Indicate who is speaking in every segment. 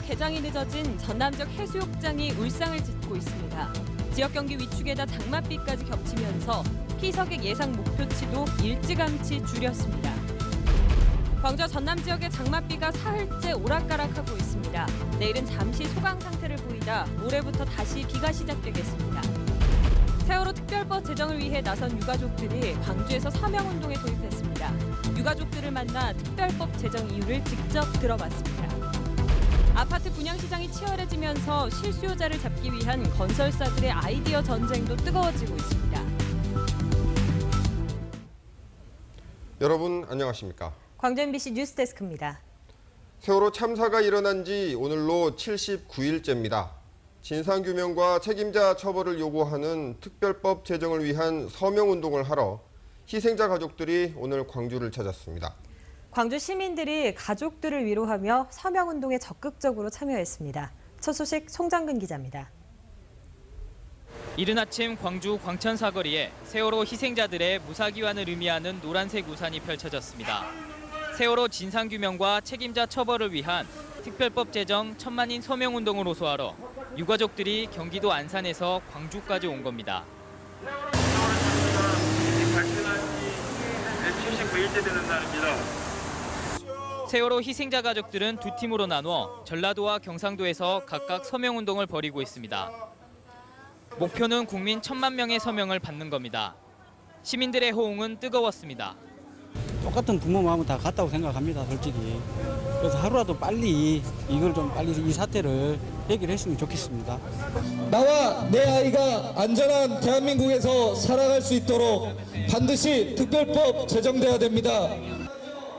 Speaker 1: 개장이 늦어진 전남 지역 해수욕장이 울상을 짓고 있습니다. 지역 경기 위축에다 장맛비까지 겹치면서 피서객 예상 목표치도 일찌감치 줄였습니다. 광주 전남 지역의 장맛비가 사흘째 오락가락하고 있습니다. 내일은 잠시 소강 상태를 보이다 모레부터 다시 비가 시작되겠습니다. 세월호 특별법 제정을 위해 나선 유가족들이 광주에서 서명운동에 돌입했습니다. 유가족들을 만나 특별법 제정 이유를 직접 들어봤습니다. 아파트 분양시장이 치열해지면서 실수요자를 잡기 위한 건설사들의 아이디어 전쟁도 뜨거워지고 있습니다.
Speaker 2: 여러분 안녕하십니까?
Speaker 1: 광주 MBC 뉴스데스크입니다.
Speaker 2: 세월호 참사가 일어난 지 오늘로 79일째입니다. 진상규명과 책임자 처벌을 요구하는 특별법 제정을 위한 서명운동을 하러 희생자 가족들이 오늘 광주를 찾았습니다.
Speaker 3: 광주 시민들이 가족들을 위로하며 서명운동에 적극적으로 참여했습니다. 첫 소식 송정근 기자입니다.
Speaker 4: 이른 아침 광주 광천 사거리에 세월호 희생자들의 무사기환을 의미하는 노란색 우산이 펼쳐졌습니다. 세월호 진상규명과 책임자 처벌을 위한 특별법 제정 천만인 서명운동을 호소하러 유가족들이 경기도 안산에서 광주까지 온 겁니다.
Speaker 5: 발생한 지 79일째 되는 날입니다.
Speaker 4: 세월호 희생자 가족들은 두 팀으로 나눠 전라도와 경상도에서 각각 서명운동을 벌이고 있습니다. 목표는 국민 1,000만 명의 서명을 받는 겁니다. 시민들의 호응은 뜨거웠습니다.
Speaker 6: 똑같은 부모 마음은 다 같다고 생각합니다, 솔직히. 그래서 하루라도 빨리 이걸 좀 빨리 이 사태를 해결했으면 좋겠습니다.
Speaker 7: 나와 내 아이가 안전한 대한민국에서 살아갈 수 있도록 반드시 특별법 제정돼야 됩니다.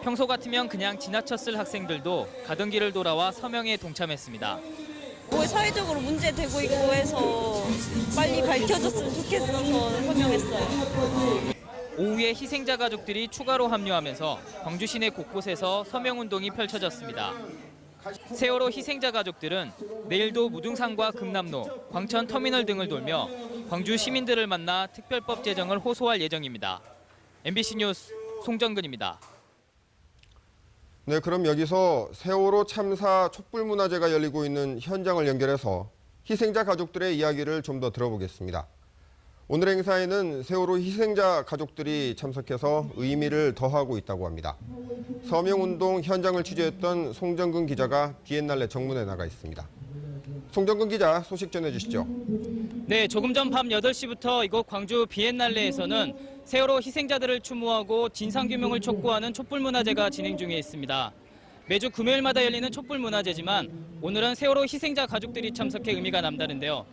Speaker 4: 평소 같으면 그냥 지나쳤을 학생들도 가던 길을 돌아와 서명에 동참했습니다.
Speaker 8: 사회적으로 문제되고 있고 해서 빨리 밝혀졌으면 좋겠어서 서명했어요.
Speaker 4: 오후에 희생자 가족들이 추가로 합류하면서 광주 시내 곳곳에서 서명운동이 펼쳐졌습니다. 세월호 희생자 가족들은 내일도 무등산과 금남로, 광천 터미널 등을 돌며 광주 시민들을 만나 특별법 제정을 호소할 예정입니다. MBC 뉴스 송정근입니다.
Speaker 2: 네, 그럼 여기서 세월호 참사 촛불문화제가 열리고 있는 현장을 연결해서 희생자 가족들의 이야기를 좀 더 들어보겠습니다. 오늘 행사에는 세월호 희생자 가족들이 참석해서 의미를 더하고 있다고 합니다. 서명운동 현장을 취재했던 송정근 기자가 비엔날레 정문에 나가 있습니다. 송정근 기자, 소식 전해주시죠.
Speaker 4: 네, 조금 전 밤 8시부터 이곳 광주 비엔날레에서는 세월호 희생자들을 추모하고 진상규명을 촉구하는 촛불문화제가 진행 중에 있습니다. 매주 금요일마다 열리는 촛불문화제지만 오늘은 세월호 희생자 가족들이 참석해 의미가 남다른데요.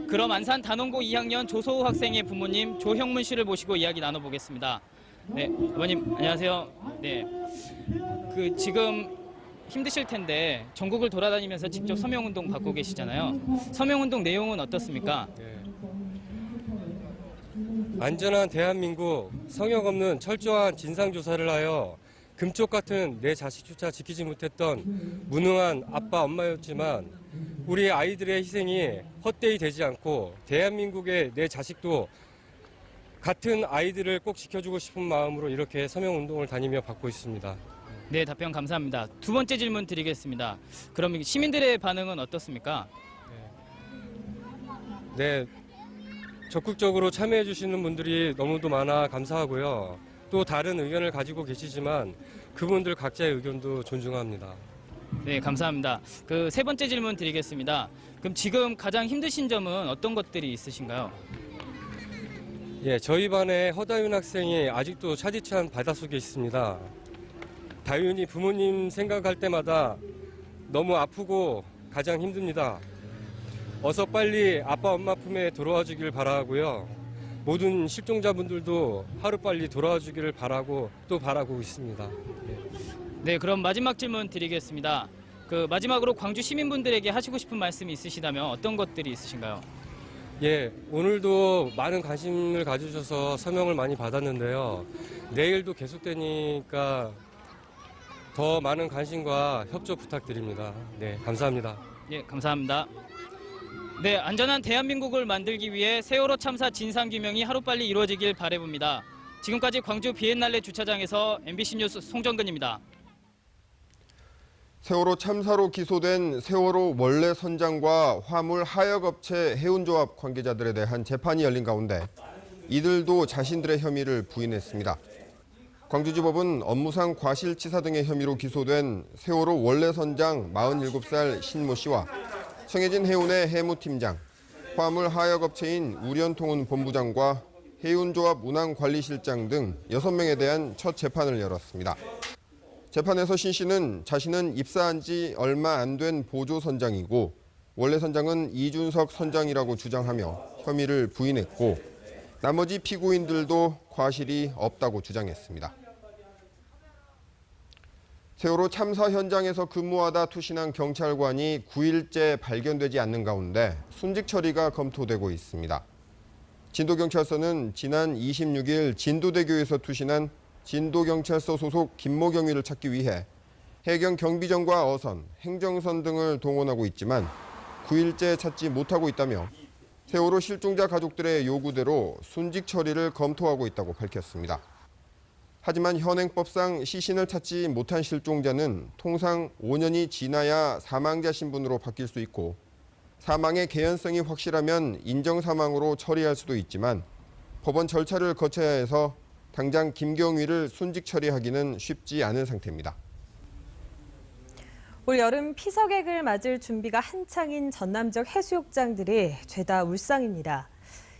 Speaker 4: 그럼 안산 단원고 2학년 조소우 학생의 부모님 조형문 씨를 모시고 이야기 나눠보겠습니다. 네, 아버님 안녕하세요. 네, 지금 힘드실 텐데 전국을 돌아다니면서 직접 서명운동 받고 계시잖아요. 서명운동 내용은 어떻습니까?
Speaker 9: 네. 안전한 대한민국, 성역 없는 철저한 진상조사를 하여 금쪽 같은 내 자식조차 지키지 못했던 무능한 아빠, 엄마였지만 우리 아이들의 희생이 헛되이 되지 않고 대한민국의 내 자식도 같은 아이들을 꼭 지켜주고 싶은 마음으로 이렇게 서명운동을 다니며 받고 있습니다.
Speaker 4: 네, 답변 감사합니다. 두 번째 질문 드리겠습니다. 그럼 시민들의 반응은 어떻습니까?
Speaker 9: 네, 적극적으로 참여해 주시는 분들이 너무도 많아 감사하고요. 또 다른 의견을 가지고 계시지만 그분들 각자의 의견도 존중합니다.
Speaker 4: 네, 감사합니다. 세 번째 질문 드리겠습니다. 그럼 지금 가장 힘드신 점은 어떤 것들이 있으신가요?
Speaker 9: 예, 저희 반에 허다윤 학생이 아직도 차디찬 바닷속에 있습니다. 다윤이 부모님 생각할 때마다 너무 아프고 가장 힘듭니다. 어서 빨리 아빠 엄마 품에 돌아와 주길 바라고요. 모든 실종자분들도 하루빨리 돌아와 주기를 바라고 또 바라고 있습니다.
Speaker 4: 네, 그럼 마지막 질문 드리겠습니다. 마지막으로 광주 시민분들에게 하시고 싶은 말씀이 있으시다면 어떤 것들이 있으신가요?
Speaker 9: 예, 오늘도 많은 관심을 가져주셔서 서명을 많이 받았는데요. 내일도 계속되니까 더 많은 관심과 협조 부탁드립니다. 네, 감사합니다.
Speaker 4: 예, 감사합니다. 네, 안전한 대한민국을 만들기 위해 세월호 참사 진상규명이 하루빨리 이루어지길 바라봅니다. 지금까지 광주 비엔날레 주차장에서 MBC 뉴스 송정근입니다.
Speaker 2: 세월호 참사로 기소된 세월호 원래 선장과 화물 하역업체 해운조합 관계자들에 대한 재판이 열린 가운데 이들도 자신들의 혐의를 부인했습니다. 광주지법은 업무상 과실치사 등의 혐의로 기소된 세월호 원래 선장 47살 신모 씨와 성혜진 해운의 해무팀장, 화물 하역업체인 우련통운 본부장과 해운조합 운항관리실장 등 6명에 대한 첫 재판을 열었습니다. 재판에서 신 씨는 자신은 입사한 지 얼마 안 된 보조 선장이고 원래 선장은 이준석 선장이라고 주장하며 혐의를 부인했고 나머지 피고인들도 과실이 없다고 주장했습니다. 세월호 참사 현장에서 근무하다 투신한 경찰관이 9일째 발견되지 않는 가운데 순직 처리가 검토되고 있습니다. 진도경찰서는 지난 26일 진도대교에서 투신한 진도경찰서 소속 김모경위를 찾기 위해 해경 경비정과 어선, 행정선 등을 동원하고 있지만 9일째 찾지 못하고 있다며 세월호 실종자 가족들의 요구대로 순직 처리를 검토하고 있다고 밝혔습니다. 하지만 현행법상 시신을 찾지 못한 실종자는 통상 5년이 지나야 사망자 신분으로 바뀔 수 있고 사망의 개연성이 확실하면 인정사망으로 처리할 수도 있지만 법원 절차를 거쳐야 해서 당장 김경위를 순직 처리하기는 쉽지 않은 상태입니다.
Speaker 3: 올 여름 피서객을 맞을 준비가 한창인 전남 지역 해수욕장들이 죄다 울상입니다.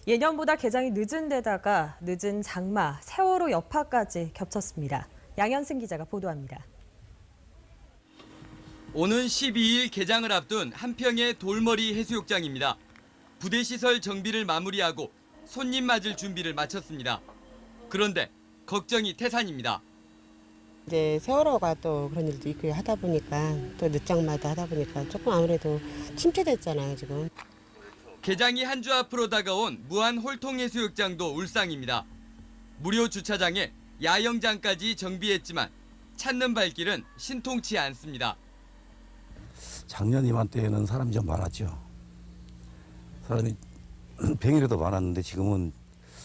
Speaker 3: 예년보다 개장이 늦은 데다가 늦은 장마, 세월호 여파까지 겹쳤습니다. 양현승 기자가 보도합니다.
Speaker 10: 오는 12일 개장을 앞둔 한평의 돌머리 해수욕장입니다. 부대시설 정비를 마무리하고 손님 맞을 준비를 마쳤습니다. 그런데 걱정이 태산입니다.
Speaker 11: 이제 세월호가 또 그런 일도 있고 하다 보니까 또 늦장마다 하다 보니까 조금 아무래도 침체됐잖아요, 지금.
Speaker 10: 개장이 한 주 앞으로 다가온 무안 홀통해수욕장도 울상입니다. 무료 주차장에 야영장까지 정비했지만 찾는 발길은 신통치 않습니다.
Speaker 12: 작년 이맘때에는 사람이 좀 많았죠. 사람이 평일에도 많았는데 지금은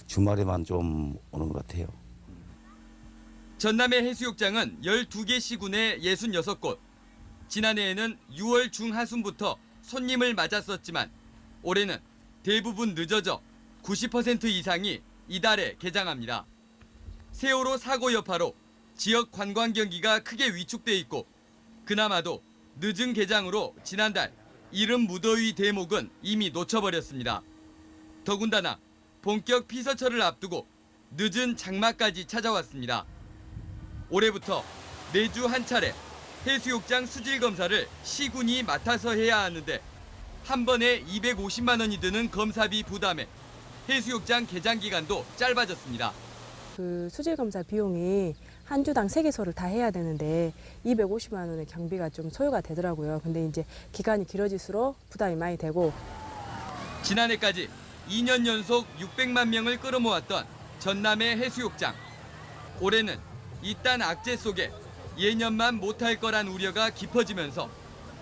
Speaker 12: 주말에만 좀 오는 것 같아요.
Speaker 10: 전남의 해수욕장은 12개 시군에 66곳. 지난해에는 6월 중하순부터 손님을 맞았었지만 올해는 대부분 늦어져 90% 이상이 이달에 개장합니다. 세월호 사고 여파로 지역 관광 경기가 크게 위축돼 있고 그나마도 늦은 개장으로 지난달 이른 무더위 대목은 이미 놓쳐버렸습니다. 더군다나 본격 피서철을 앞두고 늦은 장마까지 찾아왔습니다. 올해부터 매주 한 차례 해수욕장 수질 검사를 시군이 맡아서 해야 하는데 한 번에 250만 원이 드는 검사비 부담에 해수욕장 개장 기간도 짧아졌습니다.
Speaker 13: 그 수질 검사 비용이 한 주당 3개소를 다 해야 되는데 250만 원의 경비가 좀 소요가 되더라고요. 근데 이제 기간이 길어질수록 부담이 많이 되고
Speaker 10: 지난해까지 2년 연속 600만 명을 끌어모았던 전남의 해수욕장. 올해는 이딴 악재 속에 예년만 못할 거란 우려가 깊어지면서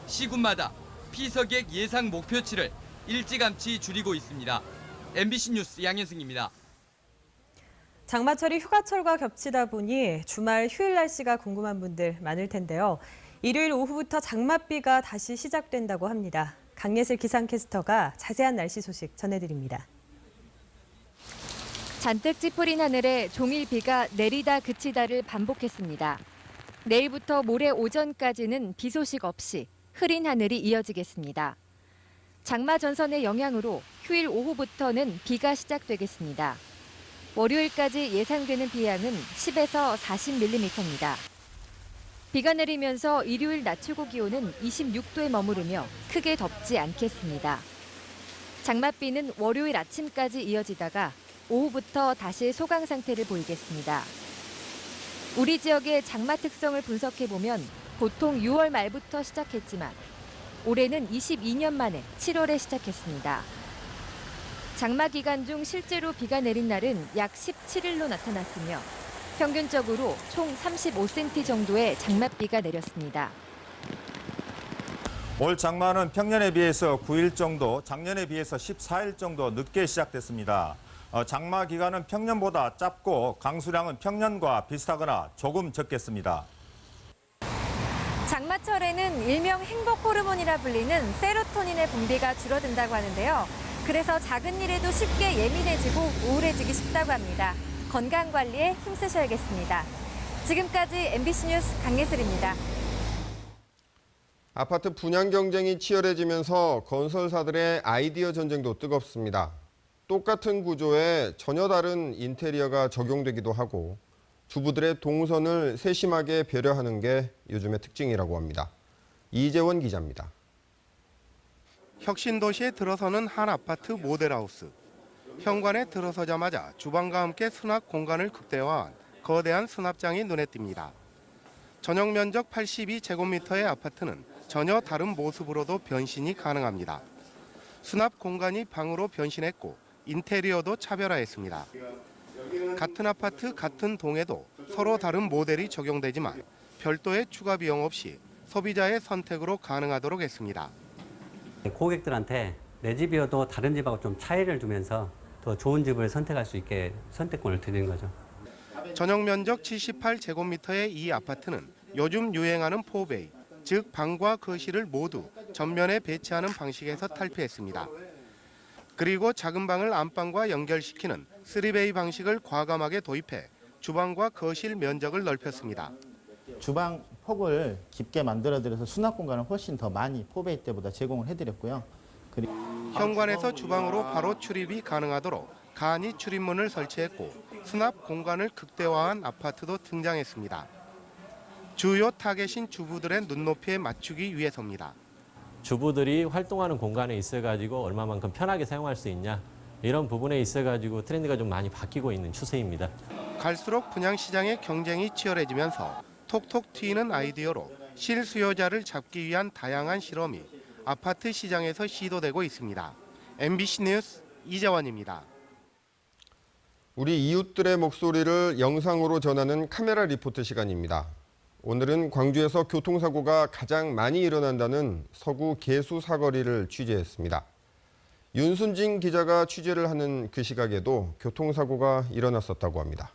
Speaker 10: 시군마다 피서객 예상 목표치를 일찌감치 줄이고 있습니다. MBC 뉴스 양현승입니다.
Speaker 3: 장마철이 휴가철과 겹치다 보니 주말 휴일 날씨가 궁금한 분들 많을 텐데요. 일요일 오후부터 장맛비가 다시 시작된다고 합니다. 강예슬 기상캐스터가 자세한 날씨 소식 전해드립니다.
Speaker 14: 잔뜩 찌푸린 하늘에 종일 비가 내리다 그치다를 반복했습니다. 내일부터 모레 오전까지는 비 소식 없이 흐린 하늘이 이어지겠습니다. 장마 전선의 영향으로 휴일 오후부터는 비가 시작되겠습니다. 월요일까지 예상되는 비양은 10에서 40mm입니다. 비가 내리면서 일요일 낮 최고 기온은 26도에 머무르며 크게 덥지 않겠습니다. 장맛비는 월요일 아침까지 이어지다가 오후부터 다시 소강 상태를 보이겠습니다. 우리 지역의 장마 특성을 분석해보면 보통 6월 말부터 시작했지만 올해는 22년 만에 7월에 시작했습니다. 장마 기간 중 실제로 비가 내린 날은 약 17일로 나타났으며 평균적으로 총 35cm 정도의 장맛비가 내렸습니다.
Speaker 15: 올 장마는 평년에 비해서 9일 정도, 작년에 비해서 14일 정도 늦게 시작됐습니다. 장마 기간은 평년보다 짧고 강수량은 평년과 비슷하거나 조금 적겠습니다.
Speaker 14: 장마 장마철에는 일명 행복 호르몬이라 불리는 세로토닌의 분비가 줄어든다고 하는데요. 그래서 작은 일에도 쉽게 예민해지고 우울해지기 쉽다고 합니다. 건강 관리에 힘쓰셔야겠습니다. 지금까지 MBC 뉴스 강예슬입니다.
Speaker 2: 아파트 분양 경쟁이 치열해지면서 건설사들의 아이디어 전쟁도 뜨겁습니다. 똑같은 구조에 전혀 다른 인테리어가 적용되기도 하고 주부들의 동선을 세심하게 배려하는 게 요즘의 특징이라고 합니다. 이재원 기자입니다.
Speaker 16: 혁신도시에 들어서는 한 아파트 모델하우스. 현관에 들어서자마자 주방과 함께 수납 공간을 극대화한 거대한 수납장이 눈에 띕니다. 전용 면적 82제곱미터의 아파트는 전혀 다른 모습으로도 변신이 가능합니다. 수납 공간이 방으로 변신했고 인테리어도 차별화했습니다. 같은 아파트, 같은 동에도 서로 다른 모델이 적용되지만 별도의 추가 비용 없이 소비자의 선택으로 가능하도록 했습니다.
Speaker 17: 고객들한테 내 집이어도 다른 집하고 좀 차이를 두면서 더 좋은 집을 선택할 수 있게 선택권을 드리는 거죠.
Speaker 16: 전용 면적 78제곱미터의 이 아파트는 요즘 유행하는 4베이, 즉 방과 거실을 모두 전면에 배치하는 방식에서 탈피했습니다. 그리고 작은 방을 안방과 연결시키는 3베이 방식을 과감하게 도입해 주방과 거실 면적을 넓혔습니다.
Speaker 18: 주방 폭을 깊게 만들어드려서 수납 공간을 훨씬 더 많이 4베이 때보다 제공을 해드렸고요.
Speaker 16: 현관에서 주방으로 바로 출입이 가능하도록 간이 출입문을 설치했고 수납 공간을 극대화한 아파트도 등장했습니다. 주요 타겟인 주부들의 눈높이에 맞추기 위해서입니다.
Speaker 19: 주부들이 활동하는 공간에 있어가지고 얼마만큼 편하게 사용할 수 있냐 이런 부분에 있어가지고 트렌드가 좀 많이 바뀌고 있는 추세입니다.
Speaker 16: 갈수록 분양시장의 경쟁이 치열해지면서 톡톡 튀는 아이디어로 실수요자를 잡기 위한 다양한 실험이 아파트 시장에서 시도되고 있습니다. MBC 뉴스 이재원입니다.
Speaker 2: 우리 이웃들의 목소리를 영상으로 전하는 카메라 리포트 시간입니다. 오늘은 광주에서 교통사고가 가장 많이 일어난다는 서구 계수 사거리를 취재했습니다. 윤순진 기자가 취재를 하는 그 시각에도 교통사고가 일어났었다고 합니다.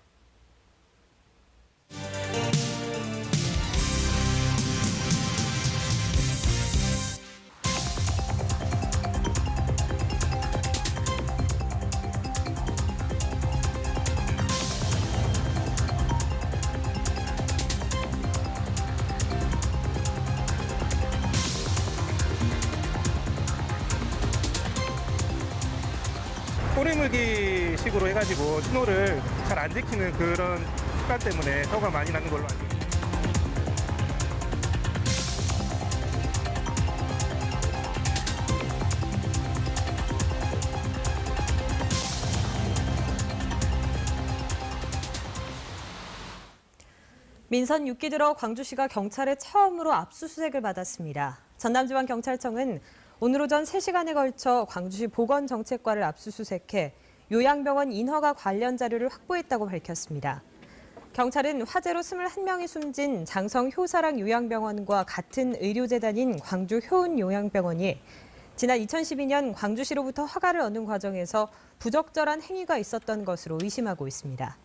Speaker 20: 꼬리물기 식으로 해가지고 신호를 잘 안 지키는 그런 습관 때문에 사고가 많이 나는 걸로 알고 있습니다.
Speaker 3: 민선 6기 들어 광주시가 경찰에 처음으로 압수수색을 받았습니다. 전남지방경찰청은 오늘 오전 3시간에 걸쳐 광주시 보건정책과를 압수수색해 요양병원 인허가 관련 자료를 확보했다고 밝혔습니다. 경찰은 화재로 21명이 숨진 장성 효사랑 요양병원과 같은 의료재단인 광주 효은요양병원이 지난 2012년 광주시로부터 허가를 얻는 과정에서 부적절한 행위가 있었던 것으로 의심하고 있습니다.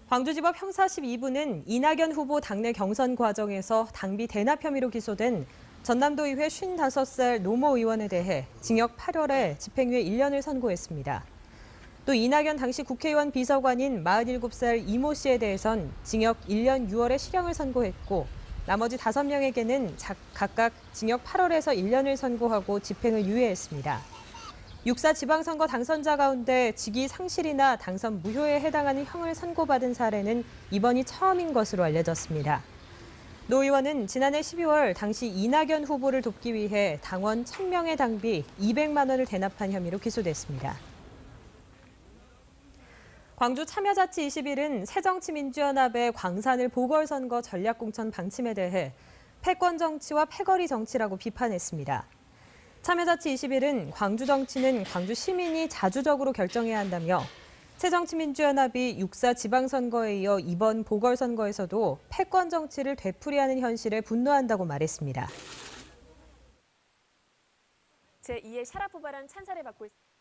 Speaker 3: 광주지법 형사 12부는 이낙연 후보 당내 경선 과정에서 당비 대납 혐의로 기소된 전남도의회 55살 노모 의원에 대해 징역 8월에 집행유예 1년을 선고했습니다. 또 이낙연 당시 국회의원 비서관인 47살 이모 씨에 대해선 징역 1년 6월에 실형을 선고했고 나머지 5명에게는 각각 징역 8월에서 1년을 선고하고 집행을 유예했습니다. 6.4 지방선거 당선자 가운데 직위 상실이나 당선 무효에 해당하는 형을 선고받은 사례는 이번이 처음인 것으로 알려졌습니다. 노 의원은 지난해 12월 당시 이낙연 후보를 돕기 위해 당원 1,000명의 당비 200만 원을 대납한 혐의로 기소됐습니다. 광주 참여자치 21은 새정치민주연합의 광산을 보궐선거 전략공천 방침에 대해 패권 정치와 패거리 정치라고 비판했습니다. 참여자치 21은 광주 정치는 광주 시민이 자주적으로 결정해야 한다며 새정치민주연합이 6.4 지방선거에 이어 이번 보궐선거에서도 패권 정치를 되풀이하는 현실에 분노한다고 말했습니다.
Speaker 21: 제2의 샤라포바란 찬사를 받고 있습니다.